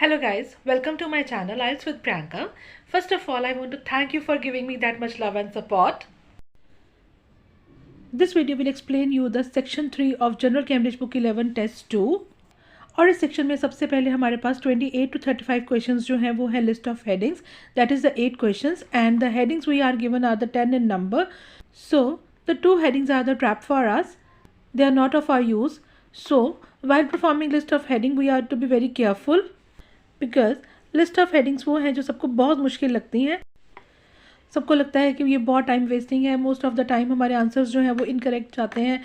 Hello guys, welcome to my channel IELTS with Priyanka. First of all, I want to thank you for giving me that much love and support. This video will explain you the section 3 of General Cambridge Book 11 Test 2. और इस section में सबसे पहले हमारे पास 28 to 35 questions जो हैं वो है list of headings, that is the 8 questions and the headings we are given are the 10 in number. So the 2 headings are the trap for us. They are not of our use. So while performing list of heading we are to be very careful. Because list of headings वो हैं जो सबको बहुत मुश्किल लगती हैं. सबको लगता है कि ये बहुत टाइम वेस्टिंग है. मोस्ट ऑफ द टाइम हमारे आंसर्स जो हैं वो इनकरेक्ट जाते हैं.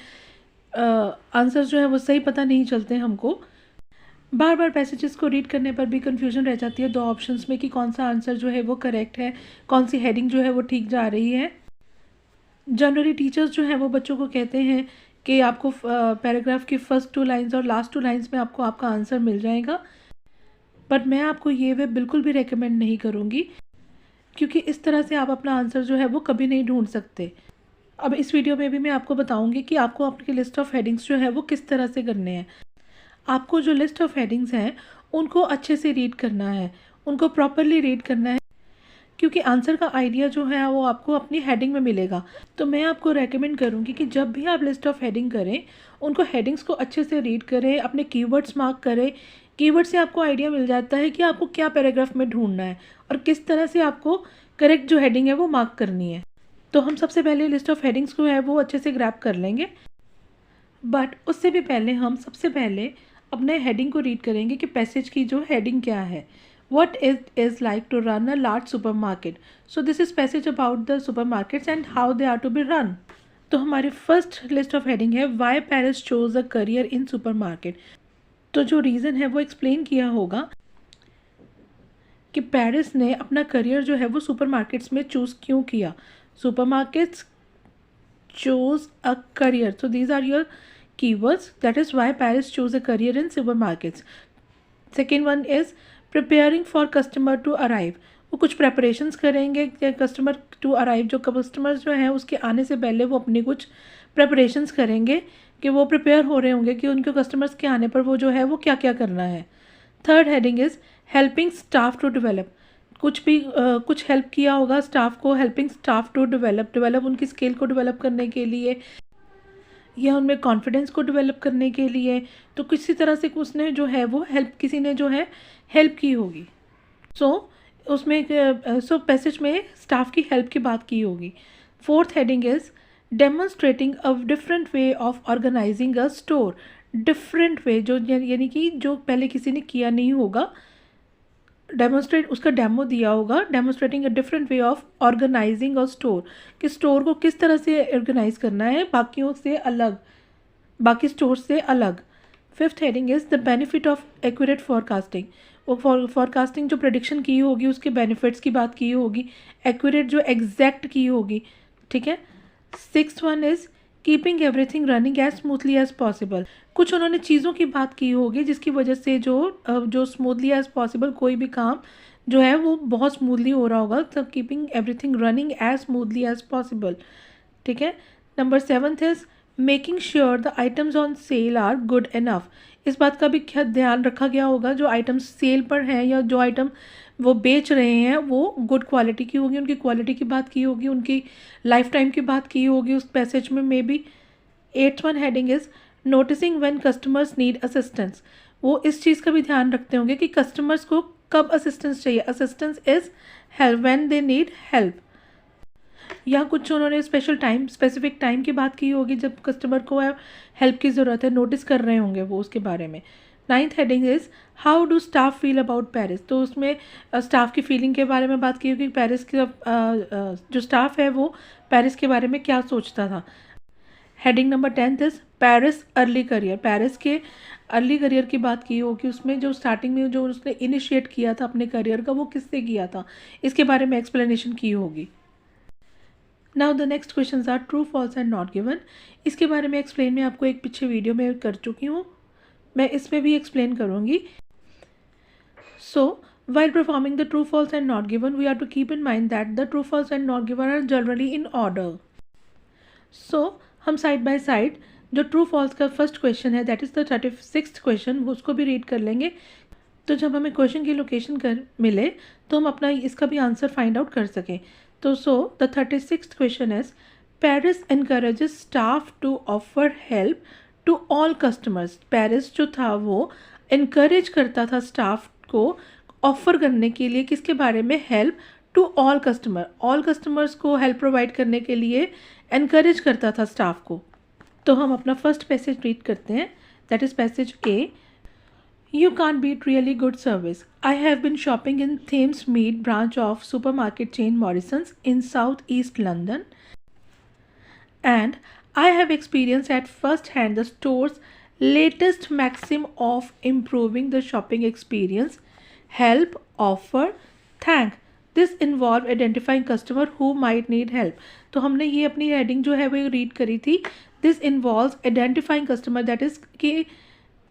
आंसर्स जो हैं वो सही पता नहीं चलते हैं हमको. बार बार पैसेजेस को रीड करने पर भी कन्फ्यूजन रह जाती है दो ऑप्शंस में कि कौन सा आंसर जो है वो करेक्ट है, कौन सी हेडिंग जो है वो ठीक जा रही है. जनरली टीचर्स जो हैं वो बच्चों को कहते हैं कि आपको पैराग्राफ की फर्स्ट 2 लाइन्स और लास्ट 2 लाइन्स में आपको आपका आंसर मिल जाएगा. बट मैं आपको ये वे बिल्कुल भी रेकमेंड नहीं करूँगी, क्योंकि इस तरह से आप अपना आंसर जो है वो कभी नहीं ढूंढ सकते. अब इस वीडियो में भी मैं आपको बताऊंगी कि आपको अपनी लिस्ट ऑफ हेडिंग्स जो है वो किस तरह से करने हैं. आपको जो लिस्ट ऑफ हेडिंग्स हैं उनको अच्छे से रीड करना है, उनको प्रॉपरली रीड करना है, क्योंकि आंसर का आइडिया जो है वो आपको अपनी हेडिंग में मिलेगा. तो मैं आपको रेकमेंड करूँगी कि जब भी आप लिस्ट ऑफ हेडिंग करें उनको हेडिंग्स को अच्छे से रीड करें, अपने कीवर्ड्स मार्क करें. कीवर्ड से आपको आइडिया मिल जाता है कि आपको क्या पैराग्राफ में ढूंढना है और किस तरह से आपको करेक्ट जो हेडिंग है वो मार्क करनी है. तो हम सबसे पहले लिस्ट ऑफ हेडिंग्स को है वो अच्छे से ग्रैब कर लेंगे. बट उससे भी पहले हम सबसे पहले अपने हेडिंग को रीड करेंगे कि पैसेज की जो हेडिंग क्या है. What it is like to run a large supermarket. So this is passage about the supermarkets and how they are to be run. तो हमारी फर्स्ट लिस्ट ऑफ हेडिंग है Why Paris chose a career in supermarket. तो जो reason है वो explain किया होगा कि पेरिस ने अपना करियर जो है वो सुपरमार्केट्स में चूज़ क्यों किया. Supermarkets choose a career. So these are your keywords. That is why Paris chose a career in supermarkets. Second one is preparing for customer to arrive. वो कुछ प्रेपरेशंस करेंगे कस्टमर टू अराइव. जो customer जो हैं उसके आने से पहले वो अपनी कुछ प्रेपरेशंस करेंगे कि वो प्रिपेयर हो रहे होंगे कि उनके कस्टमर्स के आने पर वो जो है वो क्या क्या करना है. Third heading is helping staff to develop. कुछ हेल्प किया होगा स्टाफ को. हेल्पिंग स्टाफ टू डेवलप उनकी स्किल को डेवलप करने के लिए या उनमें कॉन्फिडेंस को डेवलप करने के लिए. तो किसी तरह से उसने जो है वो किसी ने जो है हेल्प की होगी. उसमें पैसेज में स्टाफ की हेल्प की बात की होगी. Fourth heading is demonstrating a different way of organising a store. Different way जो यानी कि जो पहले किसी ने किया नहीं होगा, डेमोन्स्ट्रेट उसका डेमो दिया होगा. Demonstrating a different way of organising a store, कि स्टोर को किस तरह से ऑर्गेनाइज करना है बाकियों से अलग, बाकी स्टोर से अलग. Fifth heading is the benefit of accurate forecasting. वो फॉरकास्टिंग जो प्रेडिक्शन की होगी उसके बेनिफिट्स की बात की होगी. एक्यूरेट जो एग्जैक्ट की होगी. ठीक है. Sixth one is keeping everything running as smoothly as possible. कुछ उन्होंने चीज़ों की बात की होगी जिसकी वजह से जो स्मूथली एज पॉसिबल कोई भी काम जो है वो बहुत स्मूथली हो रहा होगा. तो keeping everything running as smoothly as possible. ठीक है. Number 7th is making sure the items on sale are good enough. इस बात का भी क्या ध्यान रखा गया होगा जो आइटम्स सेल पर हैं या जो आइटम वो बेच रहे हैं वो गुड क्वालिटी की होगी. उनकी क्वालिटी की बात की होगी, उनकी लाइफ टाइम की बात की होगी उस पैसेज में may be. 8th one heading is noticing when customers need assistance. वो इस चीज़ का भी ध्यान रखते होंगे कि कस्टमर्स को कब असिस्टेंस चाहिए. Assistance is help when they need help. या कुछ उन्होंने स्पेसिफिक टाइम की बात की होगी जब कस्टमर को हेल्प की ज़रूरत है, नोटिस कर रहे होंगे वो उसके बारे में. 9th heading is how do staff feel about Paris. तो उसमें स्टाफ की फीलिंग के बारे में बात की होगी. पेरिस के जो स्टाफ है वो पेरिस के बारे में क्या सोचता था. Heading number 10th is Paris early career. Paris के अर्ली करियर की बात की होगी. उसमें जो स्टार्टिंग में जो उसने इनिशिएट किया था अपने करियर का वो किससे किया था इसके बारे में एक्सप्लेनेशन की होगी. Now the next questions are true false and not given. इसके बारे में एक्सप्लेन मैं आपको एक पीछे वीडियो में कर चुकी हूँ, मैं इसमें भी एक्सप्लेन करूँगी. सो while performing the true false and not given we are to keep in mind that the true false and not given are generally in order. So हम साइड बाय साइड जो ट्रू फॉल्स का first question है that is the 36th question उसको भी read कर लेंगे. तो जब हमें क्वेश्चन की लोकेशन कर मिले तो हम अपना इसका भी आंसर फाइंड आउट कर सकें। तो the 36th question is Paris encourages staff to offer help to all customers. Paris जो था वो इनकरेज करता था स्टाफ को ऑफर करने के लिए किसके बारे में, हेल्प टू ऑल कस्टमर्स को हेल्प प्रोवाइड करने के लिए एनकरेज करता था स्टाफ को। तो हम अपना फर्स्ट पैसेज रीड करते हैं, that is passage A. You can't beat really good service. I have been shopping in Thamesmead branch of supermarket chain Morrisons in southeast London, and I have experienced at first hand the store's latest maxim of improving the shopping experience: help, offer, thank. This involved identifying customer who might need help. तो हमने ये अपनी heading जो है वो read करी थी, this involves identifying customer, that is कि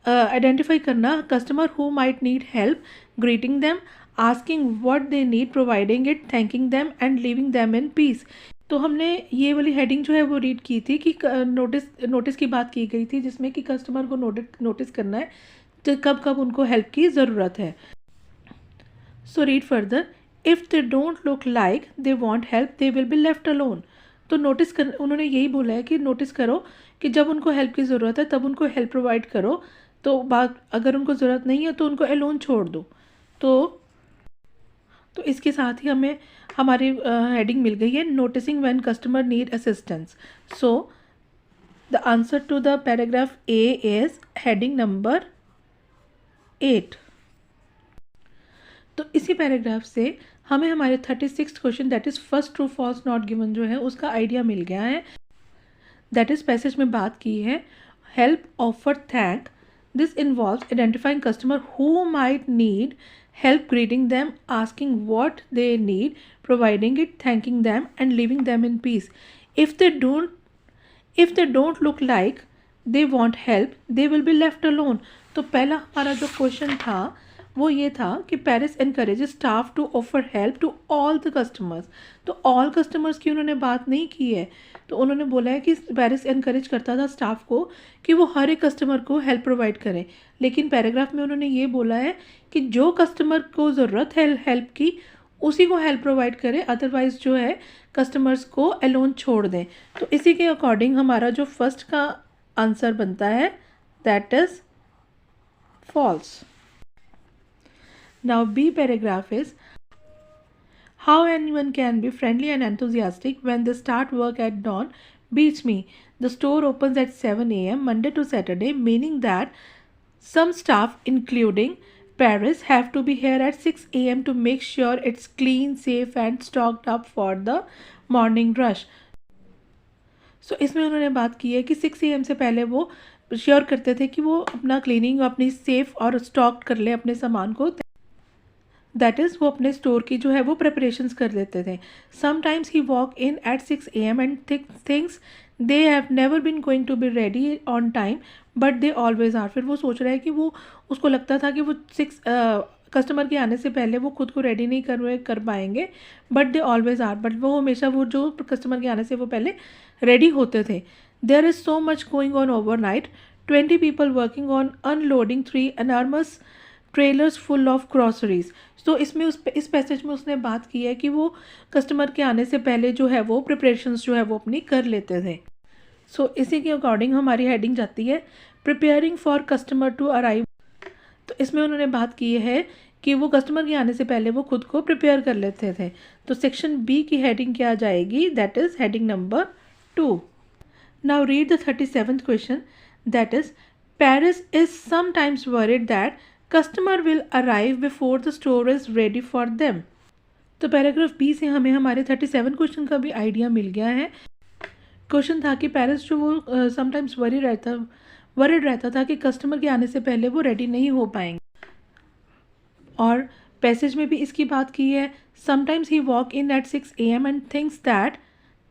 आइडेंटिफाई करना customer who might need help, greeting them, asking what they need, providing it, thanking them and leaving them in peace. तो हमने ये वाली हेडिंग जो है वो रीड की थी कि नोटिस की बात की गई थी जिसमें कि कस्टमर को नोटिस करना है तो कब कब उनको हेल्प की ज़रूरत है। So read further, if they don't look like they want help they will be left alone. तो उन्होंने यही बोला है कि नोटिस करो कि जब उनको हेल्प की ज़रूरत है तब उनको हेल्प प्रोवाइड करो, तो बात अगर उनको ज़रूरत नहीं है तो उनको अलोन छोड़ दो। तो इसके साथ ही हमें हमारी हेडिंग मिल गई है, noticing when customer need assistance. So the answer to the paragraph A is heading number 8। तो इसी पैराग्राफ से हमें हमारे 36th question that is first true false not given जो है उसका आइडिया मिल गया है। दैट इज़ पैसेज में बात की है help, offer, thank. This involves identifying customer who might need help, greeting them, asking what they need, providing it, thanking them and leaving them in peace. If they don't look like they want help they will be left alone. तो पहला हमारा जो question था वो ये था कि Paris encourages staff to offer help to all the customers. तो ऑल कस्टमर्स की उन्होंने बात नहीं की है, तो उन्होंने बोला है कि पेरिस एनकरेज करता था स्टाफ को कि वो हर एक कस्टमर को हेल्प प्रोवाइड करें, लेकिन पैराग्राफ में उन्होंने ये बोला है कि जो कस्टमर को ज़रूरत है हेल्प की उसी को हेल्प प्रोवाइड करें, अदरवाइज़ जो है कस्टमर्स को अलोन छोड़ दें। तो इसी के अकॉर्डिंग हमारा जो फर्स्ट का आंसर बनता है that is false. Now B paragraph is how anyone can be friendly and enthusiastic when they start work at dawn beats me. The store opens at 7 a.m. Monday to Saturday, meaning that some staff including Paris have to be here at 6 a.m. to make sure it's clean, safe and stocked up for the morning rush. So इसमें उन्होंने बात की है कि 6 AM से पहले वो sure करते थे कि वो अपना क्लीनिंग अपनी सेफ और स्टॉक कर ले अपने सामान को, दैट इज़ वो अपने स्टोर की जो है वो प्रिपरेशंस कर लेते थे। Sometimes he walk in at 6 AM and things they have never been going to be ready on time but they always are. फिर वो सोच रहा है कि वो उसको लगता था कि वो कस्टमर के आने से पहले वो खुद को रेडी नहीं कर पाएंगे, but they always are, but वो हमेशा वो जो कस्टमर के आने से वो पहले रेडी होते थे। There is so much going on overnight, 20 people working on unloading 3 enormous trailers full of groceries. तो इसमें इस पैसेज में उसने बात की है कि वो कस्टमर के आने से पहले जो है वो प्रिपरेशंस जो है वो अपनी कर लेते थे। सो इसी के अकॉर्डिंग हमारी हेडिंग जाती है preparing for customer to arrive. तो इसमें उन्होंने बात की है कि वो कस्टमर के आने से पहले वो खुद को प्रिपेयर कर लेते थे। तो सेक्शन बी की हेडिंग क्या जाएगी, that is heading number 2। Now read the 37th question, that is Paris is sometimes worried that customer will arrive before the store is ready for them. तो पैराग्राफ बी से हमें हमारे 37 question का भी idea मिल गया है। क्वेश्चन था कि पेरिस जो वो समटाइम्स वरीड रहता था कि कस्टमर के आने से पहले वो रेडी नहीं हो पाएंगे, और पैसेज में भी इसकी बात की है sometimes he walk in at 6 AM and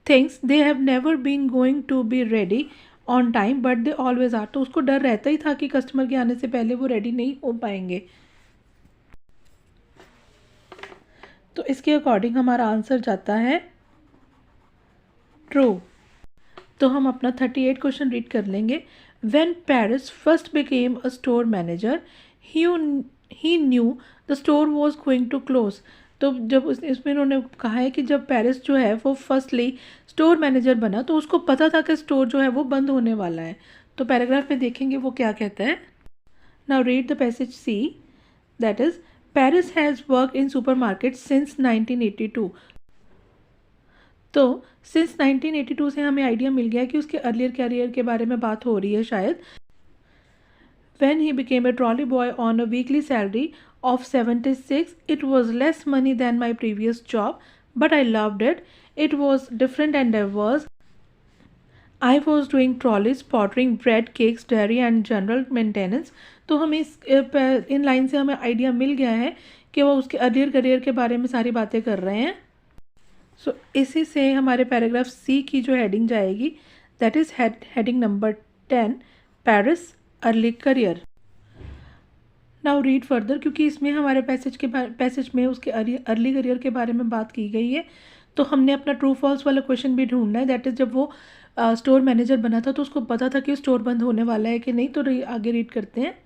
things they have never been going to be ready on time but they always are. तो उसको डर रहता ही था कि कस्टमर के आने से पहले वो रेडी नहीं हो पाएंगे। तो इसके अकॉर्डिंग हमारा आंसर जाता है ट्रू। तो हम अपना 38 क्वेश्चन रीड कर लेंगे। When Paris first became a store manager he knew the store was going to close. तो जब इसमें उन्होंने कहा है कि जब पेरिस जो है वो फर्स्टली स्टोर मैनेजर बना तो उसको पता था कि स्टोर जो है वो बंद होने वाला है। तो पैराग्राफ में देखेंगे वो क्या कहता है। Now read the passage C, that is Paris has work in supermarket since 1982। तो सिंस 1982 से हमें आइडिया मिल गया कि उसके अर्लियर कैरियर के बारे में बात हो रही है शायद। When he became a trolley boy on a weekly salary of 76, it was less money than my previous job, but I loved it. It was different and diverse. I was doing trolleys, pottering, bread, cakes, dairy and general maintenance. तो हमें in line से हमें idea मिल गया है कि वो उसके अर्लियर करियर के बारे में सारी बातें कर रहे हैं। सो इसी से हमारे पैराग्राफ सी की जो हेडिंग जाएगी, that is heading number 10, Paris early career. Now read further, क्योंकि इसमें हमारे पैसेज में उसके अर्ली करियर के बारे में बात की गई है, तो हमने अपना ट्रू फॉल्स वाला क्वेश्चन भी ढूंढना है। दैट इज़ जब वो स्टोर मैनेजर बना था तो उसको पता था कि स्टोर बंद होने वाला है कि नहीं। तो आगे रीड करते हैं।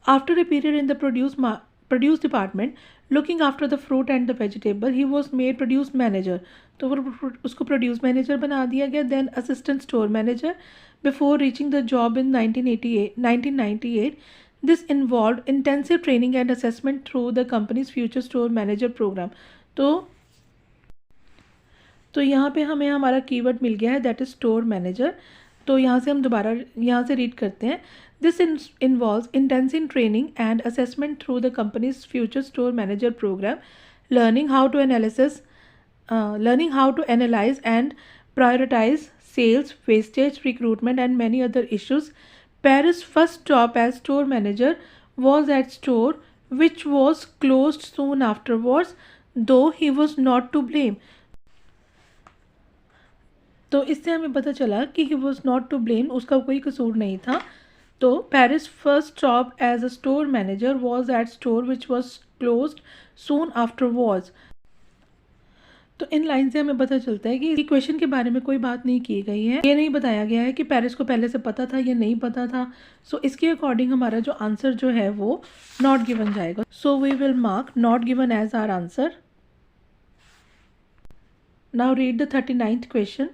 After a period in the produce department looking after the fruit and the vegetable he was made produce manager. तो वो उसको प्रोड्यूस मैनेजर बना दिया गया, then assistant store manager before reaching the job in 1998। This involved intensive training and assessment through the company's future store manager program। तो यहाँ पे हमें हमारा कीवर्ड मिल गया है, दैट इज स्टोर मैनेजर। तो यहाँ से हम दोबारा यहाँ से रीड करते हैं। This involves intensive training and assessment through the companies future store manager program, learning how to analyze and prioritize sales, wastage, recruitment and many other issues। Paris' first job as store manager was at store which was closed soon afterwards, though he was not to blame। तो इससे हमें पता चला कि he was not to blame, उसका कोई कसूर नहीं था। तो Paris' first job as a store manager was at store which was closed soon afterwards। तो इन लाइन से हमें पता चलता है कि क्वेश्चन के बारे में कोई बात नहीं की गई है। ये नहीं बताया गया है कि पेरिस को पहले से पता था या नहीं पता था। सो इसके अकॉर्डिंग हमारा जो आंसर जो है वो नॉट गिवन जाएगा। So we will mark not given as our answer. Now read the 39th question.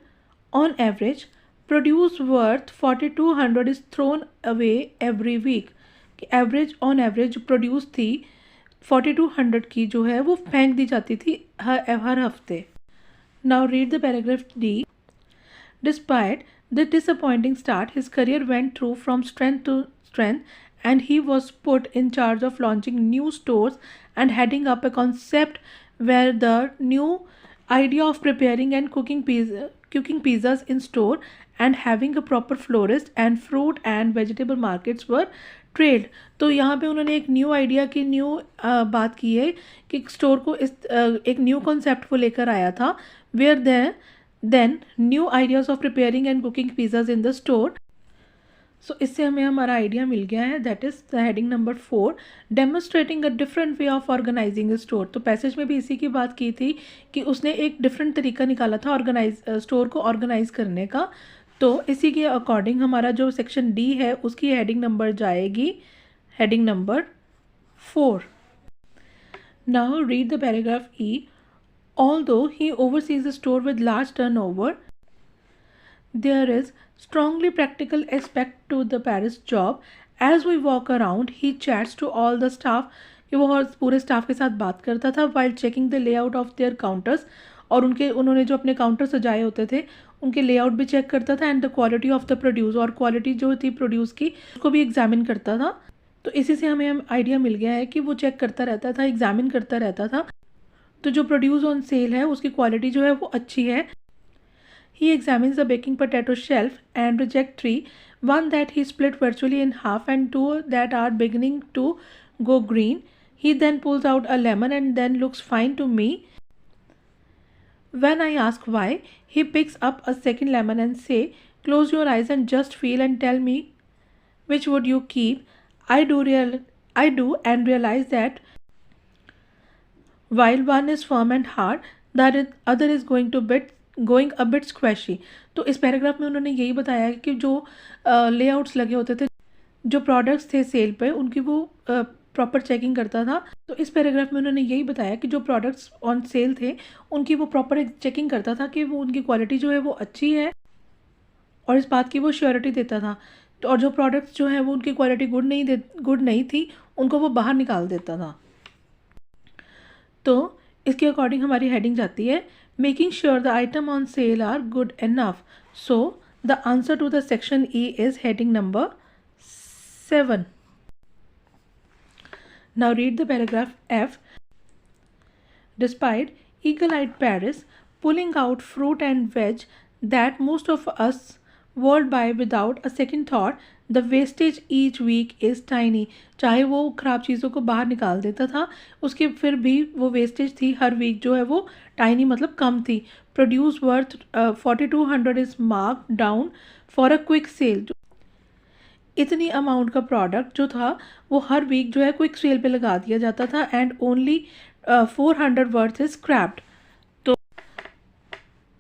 On average produce worth 4200 is thrown away every week. Average on average produce थी 4200 की जो है वो फेंक दी जाती थी हर हफ्ते। Now read the paragraph D. Despite the disappointing start his career went through from strength to strength and he was put in charge of launching new stores and heading up a concept where the new idea of preparing and cooking pizzas in store and having a proper florist and fruit and vegetable markets were trade. तो यहाँ पे उन्होंने एक new idea की बात की है कि स्टोर को एक न्यू कॉन्सेप्ट को लेकर आया था, where then new ideas of preparing and cooking pizzas in the store. So इससे हमें हमारा आइडिया मिल गया है, that is the heading number 4, demonstrating a different way of organising a store. तो पैसेज में भी इसी की बात की थी कि उसने एक डिफरेंट तरीका निकाला था स्टोर को ऑर्गेनाइज करने का। तो इसी के अकॉर्डिंग हमारा जो सेक्शन डी है उसकी हेडिंग नंबर जाएगी heading number 4। Now read the paragraph E. Although he overseas the store with large turnover, there is strongly practical aspect to the Paris job। As we walk around, he chats to all the staff। कि वो पूरे staff के साथ बात करता था while checking the layout of their counters। और उन्होंने जो अपने काउंटर सजाए होते थे उनके लेआउट भी चेक करता था, and the quality of the produce, और क्वालिटी जो थी प्रोड्यूस की उसको भी एग्जामिन करता था। तो इसी से हमें आइडिया मिल गया है कि वो चेक करता रहता था, एग्जामिन करता रहता था। तो जो प्रोड्यूस ऑन सेल है उसकी क्वालिटी जो है वो अच्छी है। He examines the baking potato shelf and rejects 3, one that he split virtually in half and 2 that are beginning to go green। He then pulls out a lemon and then looks fine to me। When I ask why, he picks up a second lemon and say, close your eyes and just feel and tell me which would you keep। I do and realize that while one is firm and hard, the other is going a bit squishy। तो इस paragraph में उन्होंने यही बताया कि जो layouts लगे होते थे, जो प्रोडक्ट्स थे सेल पे, उनकी वो प्रॉपर चेकिंग करता था। तो इस पैराग्राफ में उन्होंने यही बताया कि जो प्रोडक्ट्स ऑन सेल थे उनकी वो प्रॉपर चेकिंग करता था कि वो उनकी क्वालिटी जो है वो अच्छी है, और इस बात की वो श्योरिटी देता था। तो और जो प्रोडक्ट्स जो है वो उनकी क्वालिटी गुड नहीं थी, उनको वो बाहर निकाल देता था। तो इसके अकॉर्डिंग हमारी हेडिंग जाती है making sure the item on sale are good enough. So the answer to the section E is heading number 7. Now read the paragraph F. Despite eagle-eyed Paris pulling out fruit and veg that most of us world buy without a second thought, the wastage each week is tiny. चाहे वो ख़राब चीज़ों को बाहर निकाल देता था, उसके फिर भी वो वेस्टेज थी हर वीक जो है वो टाइनी मतलब कम थी. Produce worth 4200 is mark down for a quick sale. इतनी अमाउंट का प्रोडक्ट जो था वो हर वीक जो है क्विक सेल पे लगा दिया जाता था and only 400 worth is scrapped.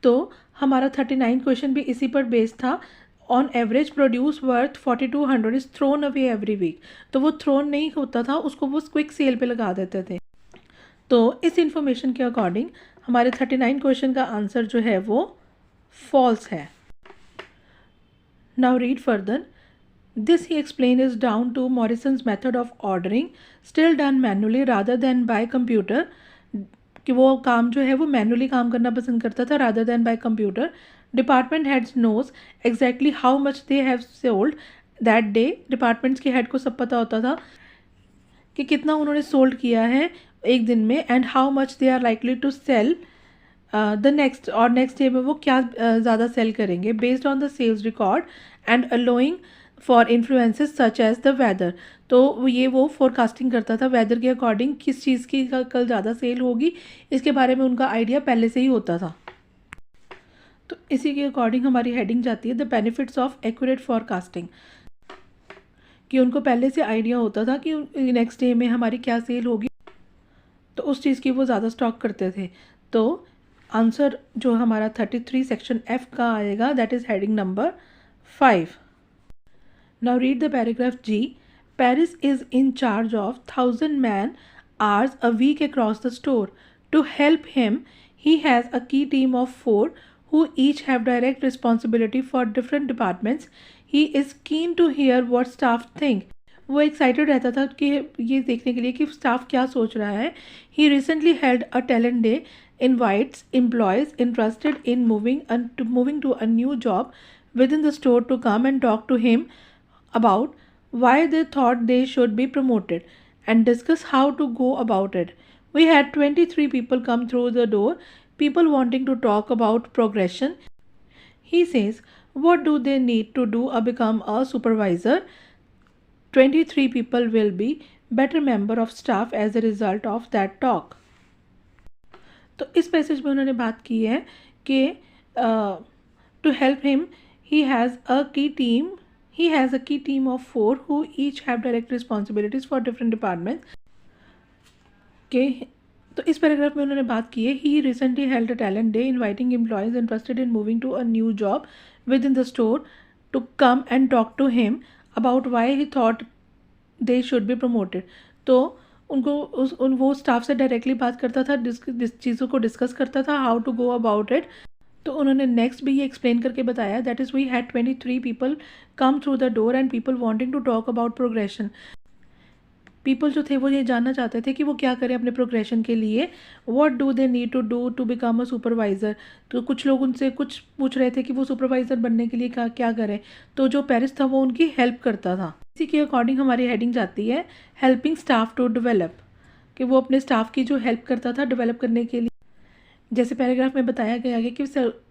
तो हमारा 39 क्वेश्चन भी इसी पर बेस्ड था. On average produce worth 4200 is thrown away every week. तो वो थ्रोन नहीं होता था, उसको वो क्विक सेल पे लगा देते थे. तो इस इंफॉर्मेशन के अकॉर्डिंग हमारे 39 क्वेश्चन का आंसर जो है वो फॉल्स है. Now read further. This he explained is down to Morrison's method of ordering, still done manually rather than by computer. कि वो काम जो है वो मैनुअली काम करना पसंद करता था rather than by computer. Department heads knows exactly how much they have sold that day. Departments के head को सब पता होता था कि कितना उन्होंने सोल्ड किया है एक दिन में and how much they are likely to sell the next और नेक्स्ट डे में वो क्या ज़्यादा सेल करेंगे based on the sales record and allowing for influences such as the weather. तो ये वो फोरकास्टिंग करता था वेदर के अकॉर्डिंग किस चीज़ की कल ज़्यादा सेल होगी, इसके बारे में उनका आइडिया पहले से ही होता था. तो इसी के अकॉर्डिंग हमारी हेडिंग जाती है the benefits of accurate forecasting. कि उनको पहले से आइडिया होता था कि नेक्स्ट डे में हमारी क्या सेल होगी, तो उस चीज़ की वो ज़्यादा स्टॉक करते थे. तो आंसर जो हमारा 33 सेक्शन एफ का आएगा that is heading number 5. Now read the paragraph G. Paris is in charge of 1,000 man hours a week across the store. To help him, he has a key team of 4 who each have direct responsibility for different departments. He is keen to hear what staff think. वो excited रहता था कि ये देखने के लिए कि staff क्या सोच रहा है. He recently held a talent day, invites employees interested in moving to a new job within the store to come and talk to him about why they thought they should be promoted and discuss how to go about it. We had 23 people come through the door, people wanting to talk about progression. He says, what do they need to do to become a supervisor? 23 people will be better member of staff as a result of that talk. तो इस passage में उन्होंने बात की है कि to help him he has a key team of 4 who each have direct responsibilities for different departments. तो इस पैराग्राफ में उन्होंने बात की है he recently held a talent day inviting employees interested in moving to a new job within the store to come and talk to him about why he thought they should be promoted. तो वो staff से directly बात करता था, चीज़ों को discuss करता था how to go about it. तो उन्होंने नेक्स्ट भी ये एक्सप्लेन करके बताया that is we had 23 people come through the door and people wanting to talk about progression. People जो थे वो ये जानना चाहते थे कि वो क्या करें अपने प्रोग्रेशन के लिए. What do they need to do to become a supervisor. तो कुछ लोग उनसे कुछ पूछ रहे थे कि वो सुपरवाइज़र बनने के लिए क्या करें. तो जो पेरिस था वो उनकी हेल्प करता था. इसी के अकॉर्डिंग हमारी हेडिंग जाती है हेल्पिंग स्टाफ टू डेवलप. कि वो अपने स्टाफ की जो हेल्प करता था डेवलप करने के लिए. जैसे पैराग्राफ में बताया गया है कि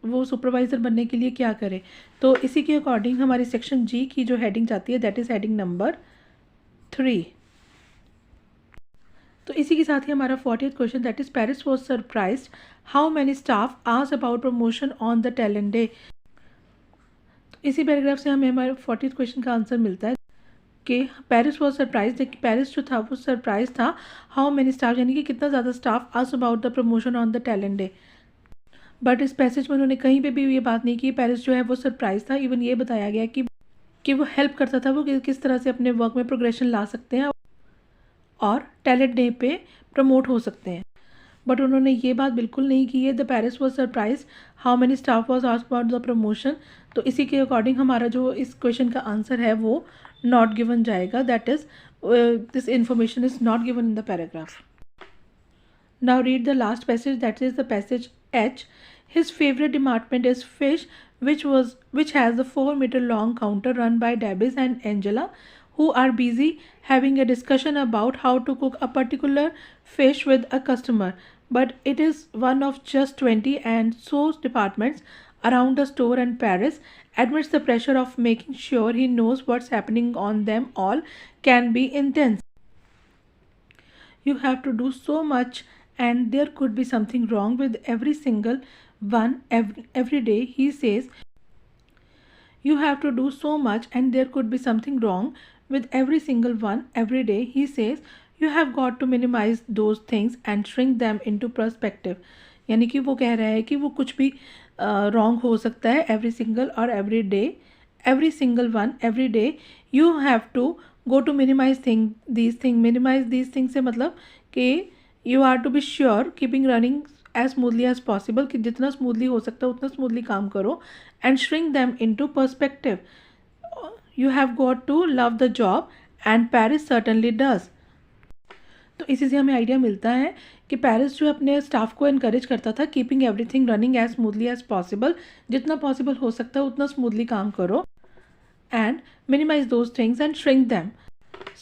वो सुपरवाइज़र बनने के लिए क्या करे. तो इसी के अकॉर्डिंग हमारी सेक्शन जी की जो हेडिंग जाती है दैट इज़ हेडिंग नंबर 3. तो इसी के साथ ही हमारा 40th question that is Paris was surprised how many staff asked about promotion on the talent day. तो इसी पैराग्राफ से हमें हमारे 40th क्वेश्चन का आंसर मिलता है कि पेरिस वॉज सरप्राइज. कि पेरिस जो था वो सरप्राइज था हाउ मैनी स्टाफ यानी कि कितना ज़्यादा staff asked about the promotion on the talent day. But इस पैसेज में उन्होंने कहीं पे भी ये बात नहीं की पेरिस जो है वो सरप्राइज था. इवन ये बताया गया कि वो हेल्प करता था वो किस तरह से अपने वर्क में प्रोग्रेशन ला सकते हैं और टैलेंट डे पे प्रमोट हो सकते हैं। बट उन्होंने ये बात बिल्कुल नहीं की है। The Paris was surprise how many staff was asked about the promotion. तो इसी के अकॉर्डिंग हमारा जो इस क्वेश्चन का आंसर है वो नॉट गिवन जाएगा, that is this information is not given in the paragraph. Now read the last passage, that is the passage H. His favorite department is fish, which has a 4-meter long counter run by Dabbis and Angela, who are busy having a discussion about how to cook a particular fish with a customer. But it is one of just 20 and so departments around the store, and Paris admits the pressure of making sure he knows what's happening on them all can be intense. You have to do so much, and there could be something wrong with every single one every day, he says. You have to do so much, and there could be something wrong with every single one every day, he says. You have got to minimize those things and shrink them into perspective. यानी कि वो कह रहा है कि वो कुछ भी रॉन्ग हो सकता है एवरी सिंगल और every day, every single one every day. You have to go to minimise minimise these thing से मतलब कि you are to be sure keeping running as smoothly as possible, कि जितना स्मूथली हो सकता है उतना स्मूथली काम करो. And shrink them into perspective. You have got to love the job and Paris certainly does. तो इसी से हमें आइडिया मिलता है कि पेरिस जो अपने स्टाफ को इनकरेज करता था keeping everything running as smoothly as possible, जितना पॉसिबल हो सकता है उतना स्मूथली काम करो. And minimise those things and shrink them.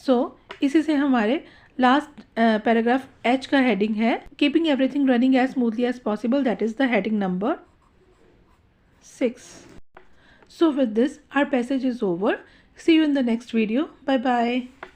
So इसी से हमारे लास्ट पैराग्राफ एच का हेडिंग है keeping everything running as smoothly as possible, that is the heading number 6. So with this our passage is over. See you in the next video. Bye bye.